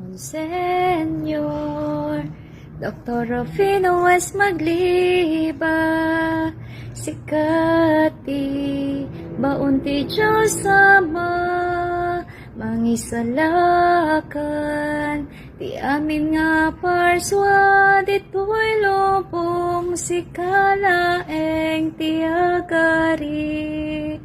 Monsenyor Dr. Rufino was magliba, sikati baunti Diyos Ama, mangisalakan ti amin nga parswa, dito'y lubong sikalaeng ti agari,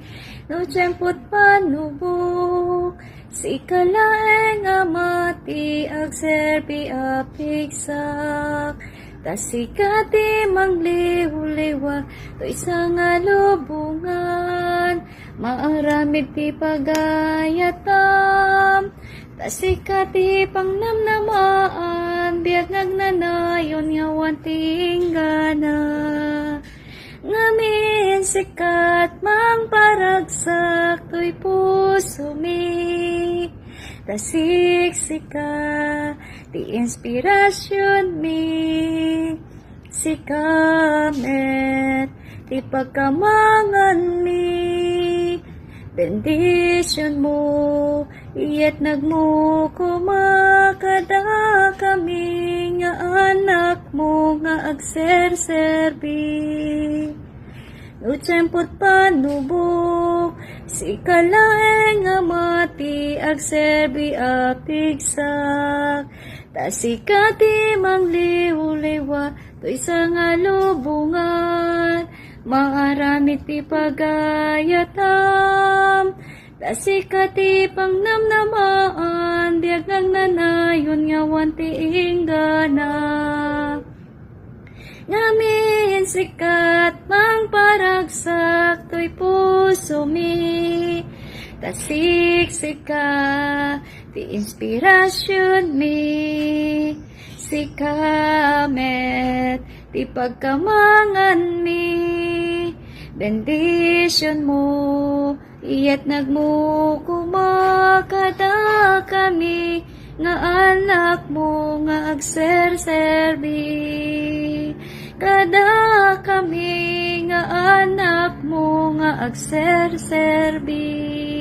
no tiyempot panubok sikalaeng amati agserbi apigsak, tasikati mangliw-liwa to isang alubungan, maaramid ti pagayatam, tasikati pangnamnamaan, biag nagnanayon ngawan tinggana, ngamin sikat mang paragsak to'y puso mi, tasiksika ti inspirasyon mi, sikamet ti pagkamangan mi, bendisyon mo iyat nagmukumakada kami nga anak mo nga agserserbi, no tiyempot panubok sikalaeng amati agserbi apigsak, tasikati mangliw-liwa to isang alubungan, maaramid ti pagayatam, tasikati pangnamnamaan, biag nagnanayon ngawan ti inggana, ngamin sikat mang paragsak to'y puso mi, tasiksika ti inspirasyon mi, sikamet ti pagkamangan mi, bendisyon mo iyat nagmukumakada kami nga anak mo nga agserserbi, kada kami nga anak mo nga agserserbi.